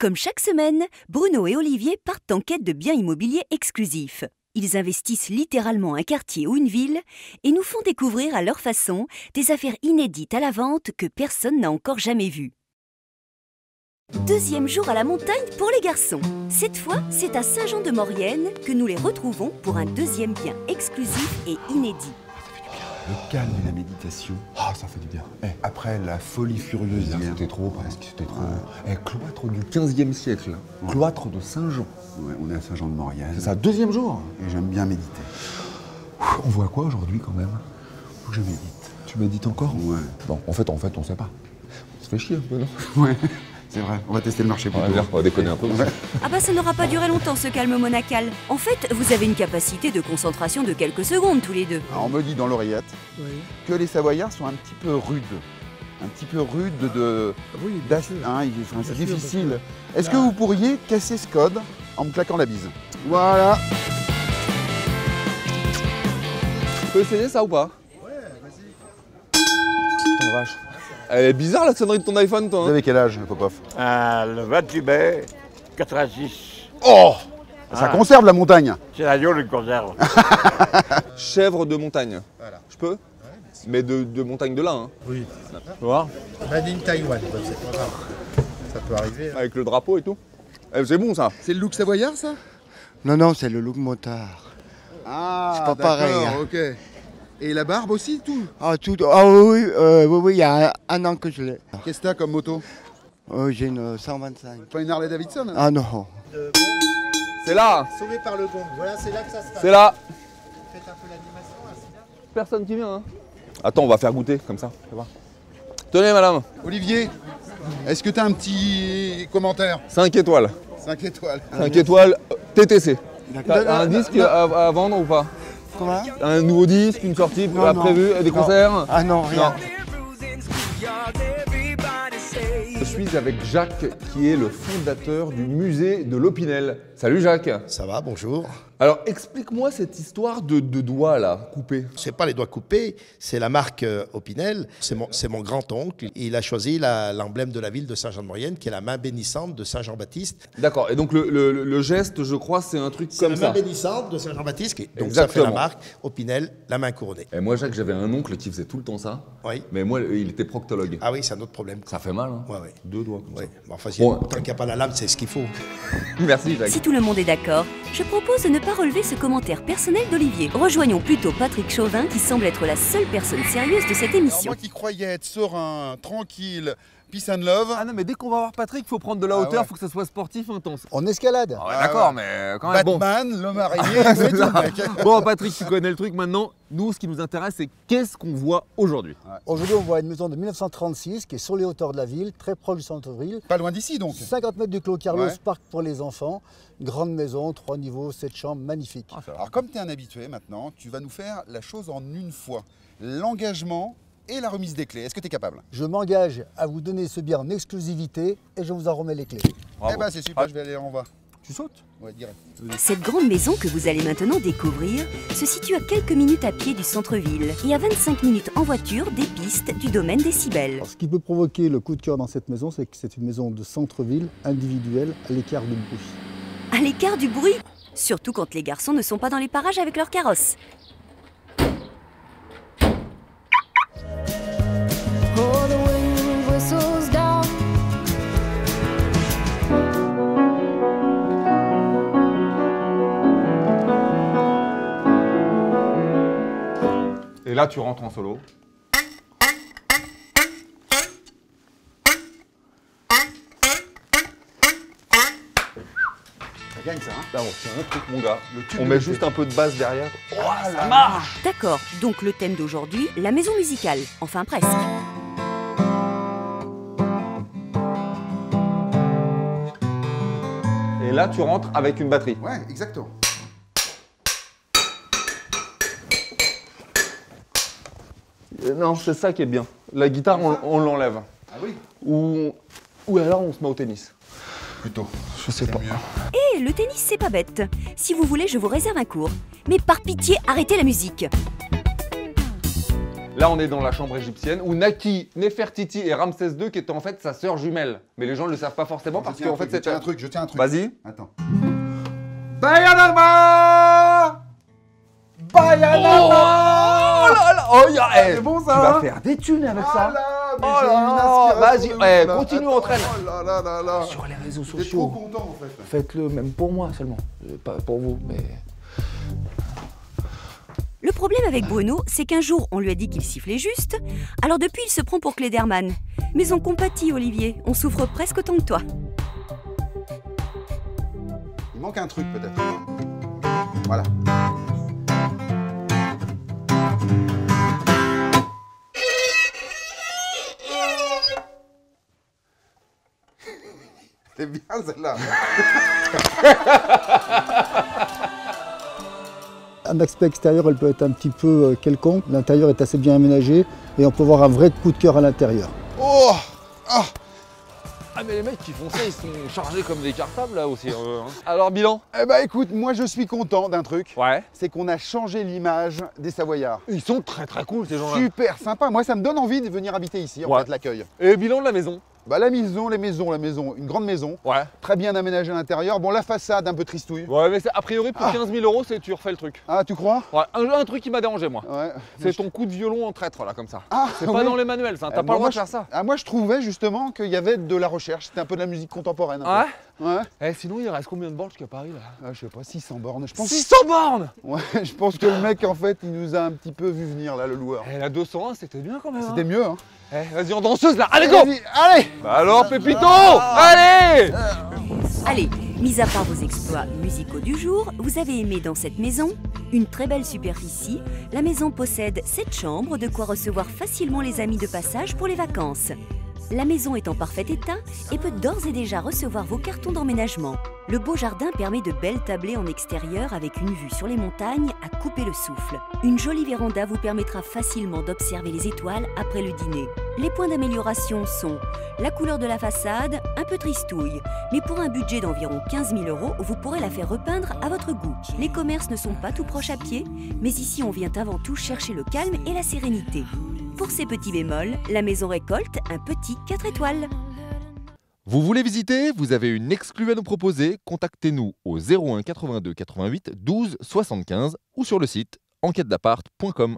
Comme chaque semaine, Bruno et Olivier partent en quête de biens immobiliers exclusifs. Ils investissent littéralement un quartier ou une ville et nous font découvrir à leur façon des affaires inédites à la vente que personne n'a encore jamais vues. Deuxième jour à la montagne pour les garçons. Cette fois, c'est à Saint-Jean-de-Maurienne que nous les retrouvons pour un deuxième bien exclusif et inédit. Le calme et la méditation. Ah, ça fait du bien. Après la folie furieuse d'hier. C'était trop presque, c'était trop. Cloître du 15e siècle. Cloître de Saint-Jean. Ouais, on est à Saint-Jean-de-Maurienne. C'est ça, deuxième jour. Et j'aime bien méditer. On voit quoi aujourd'hui quand même? Faut que je médite. Tu médites encore? Ouais. Bon, en fait, on sait pas. On se fait chier un peu, non? Ouais, c'est vrai. On va tester le marché plutôt. On va déconner un peu. Ouais. Ah bah ça n'aura pas duré longtemps ce calme monacal. En fait, vous avez une capacité de concentration de quelques secondes tous les deux. Alors, on me dit dans l'oreillette que les Savoyards sont un petit peu rudes. Un petit peu rudes de... Oui, c'est difficile. Est-ce que vous pourriez casser ce code en me claquant la bise? Voilà. Tu peux essayer ça ou pas? Ouais, vas-y. Putain de vache. Elle est bizarre la sonnerie de ton iPhone, toi. Vous avez quel âge, Popov? Le 28 mai 86. Oh, ça conserve la montagne. C'est la Lyon, le conserve. Chèvre de montagne. Voilà. Je peux? Mais de montagne de là, hein. Oui. Tu peux voir? Made in Taïwan, c'est pas grave. Ça peut arriver. Avec le drapeau et tout. C'est bon ça. C'est le look savoyard, ça? Non, c'est le look motard. Ah, C'est pas pareil, hein. Ok. Et la barbe aussi, tout? Ah, oui, il y a un an que je l'ai. Qu'est-ce que t'as comme moto? J'ai une 125. Pas une Harley Davidson? Hein? Ah non. C'est là. Sauvé par le gong. Voilà, c'est là que ça se passe. C'est là. Faites un peu l'animation, là, c'est là. Personne qui vient, hein. Attends, on va faire goûter, comme ça. Tu vas voir. Tenez, madame. Olivier, est-ce que t'as un petit commentaire? 5 étoiles. 5 étoiles. 5 étoiles TTC. D'accord. T'as un disque à vendre ou pas? Comment? Un nouveau disque, une sortie Non. prévue, des Non. concerts? Ah non, rien. Je suis avec Jacques, qui est le fondateur du musée de l'Opinel. Salut Jacques. Ça va, bonjour. Alors explique-moi cette histoire de doigts là, coupés. C'est pas les doigts coupés, c'est la marque Opinel. C'est mon grand-oncle. Il a choisi l'emblème de la ville de Saint-Jean-de-Maurienne, qui est la main bénissante de Saint-Jean-Baptiste. D'accord, et donc le geste, je crois, c'est un truc C'est comme la main ça. bénissante de Saint-Jean-Baptiste. Donc Exactement. ça fait la marque Opinel, la main couronnée. Et moi Jacques, j'avais un oncle qui faisait tout le temps ça. Oui. Mais moi, il était proctologue. Ah oui, c'est un autre problème. Ça fait mal, hein. Ouais. 2 doigts comme Ouais. ça. Bon, enfin, Bon. tant qu'il n'y a pas la lame, c'est ce qu'il faut. Merci Jacques. Si tout le monde est d'accord, je propose de ne pas relever ce commentaire personnel d'Olivier. Rejoignons plutôt Patrick Chauvin qui semble être la seule personne sérieuse de cette Alors émission. moi qui croyais être serein, tranquille, peace and love. Ah non, mais dès qu'on va voir Patrick, faut prendre de la Ah hauteur, ouais. faut que ça soit sportif, intense. On escalade. Ah ouais, d'accord, mais quand même. Bon. Batman, l'homme araignée, c'est tout, mec. Bon, Patrick, tu connais le truc maintenant. Nous, ce qui nous intéresse, c'est qu'est-ce qu'on voit aujourd'hui. Aujourd'hui, on voit une maison de 1936 qui est sur les hauteurs de la ville, très proche du centre-ville. Pas loin d'ici donc. 50 mètres du Clos Carlos, Ouais. parc pour les enfants. Grande maison, 3 niveaux, 7 chambres, magnifique. Alors comme tu es un habitué maintenant, tu vas nous faire la chose en une fois. L'engagement et la remise des clés. Est-ce que tu es capable? Je m'engage à vous donner ce bien en exclusivité et je vous en remets les clés. Eh ben c'est super, je vais aller en bas. Tu sautes? Ouais, direct. Cette grande maison que vous allez maintenant découvrir se situe à quelques minutes à pied du centre-ville et à 25 minutes en voiture des pistes du domaine des Cybèles. Alors, ce qui peut provoquer le coup de cœur dans cette maison, c'est que c'est une maison de centre-ville, individuelle, à l'écart du bruit. À l'écart du bruit, surtout quand les garçons ne sont pas dans les parages avec leur carrosse. Oh, the wind whistles down. Et là, tu rentres en solo. Ça gagne ça, hein? Là, on tient un truc, mon gars. tube On de met l'été. juste un peu de basse derrière. D'accord, donc le thème d'aujourd'hui, la maison musicale. Enfin presque. Et là, tu rentres avec une batterie. Ouais, exactement. Non, c'est ça qui est bien. La guitare, on l'enlève. Ah oui? Ou alors, on se met au tennis. Plutôt. Je sais pas. Et le tennis, c'est pas bête. Si vous voulez, je vous réserve un cours. Mais par pitié, arrêtez la musique. Là, on est dans la chambre égyptienne où Naki, Nefertiti et Ramsès II qui étaient en fait sa sœur jumelle. Mais les gens ne le savent pas forcément parce qu'en fait je c'était tiens un truc, je tiens un truc. Vas-y. Attends. Bayanama. Bayanama. Oh là là. Oh, c'est bon, ça, tu vas hein. faire des thunes avec ça. Mais Oh j'ai là eu une là. inspiration Vas-y, de ouf, là. continue, Attends. entraîne. Oh là là là là. Sur les réseaux J'étais trop sociaux. content en fait. Faites-le même pour moi seulement. Pas pour vous, mais... Le problème avec Bruno, c'est qu'un jour, on lui a dit qu'il sifflait juste, alors depuis, il se prend pour Klederman. Mais on compatit, Olivier, on souffre presque autant que toi. Il manque un truc peut-être. Voilà. C'est bien celle-là. Un aspect extérieur, elle peut être un petit peu quelconque. L'intérieur est assez bien aménagé et on peut voir un vrai coup de cœur à l'intérieur. Oh ah. Ah mais les mecs qui font ça, ils sont chargés comme des cartables là aussi. Alors bilan? Eh bah écoute, moi je suis content d'un truc. Ouais. C'est qu'on a changé l'image des Savoyards. Ils sont très cool ces gens-là. Super sympa. Moi ça me donne envie de venir habiter ici, en Ouais. fait, l'accueil. Et bilan de la maison? Bah la maison, une grande maison. Ouais. Très bien aménagée à l'intérieur. Bon, la façade un peu tristouille. Ouais mais a priori pour 15 000 €, tu refais le truc. Ah, tu crois? Ouais, un truc qui m'a dérangé moi. Ouais. C'est ton coup de violon en traître là comme ça. Ah, C'est pas oui. dans les manuels ça, t'as pas Bon, le droit moi, de faire ça. Ah, moi je trouvais justement qu'il y avait de la recherche. C'était un peu de la musique contemporaine. un Ouais. peu. Ouais. Eh sinon il reste combien de bornes jusqu'à Paris là? Ah, je sais pas, 600 bornes. Je pense. 600 bornes. Ouais, je pense que le mec en fait il nous a un petit peu vu venir là, le loueur. Eh la 201 c'était bien quand même. C'était mieux, hein. Eh vas-y en danseuse là, allez go. Vas-y, allez. Bah alors Pépito, allez. Allez, mis à part vos exploits musicaux du jour, vous avez aimé dans cette maison? Une très belle superficie, la maison possède 7 chambres, de quoi recevoir facilement les amis de passage pour les vacances. La maison est en parfait état et peut d'ores et déjà recevoir vos cartons d'emménagement. Le beau jardin permet de belles tablées en extérieur avec une vue sur les montagnes à couper le souffle. Une jolie véranda vous permettra facilement d'observer les étoiles après le dîner. Les points d'amélioration sont la couleur de la façade, un peu tristouille, mais pour un budget d'environ 15 000 €, vous pourrez la faire repeindre à votre goût. Les commerces ne sont pas tout proches à pied, mais ici on vient avant tout chercher le calme et la sérénité. Pour ces petits bémols, la maison récolte un petit 4 étoiles. Vous voulez visiter? Vous avez une exclue à nous proposer? Contactez-nous au 01 82 88 12 75 ou sur le site enquêtedappart.com.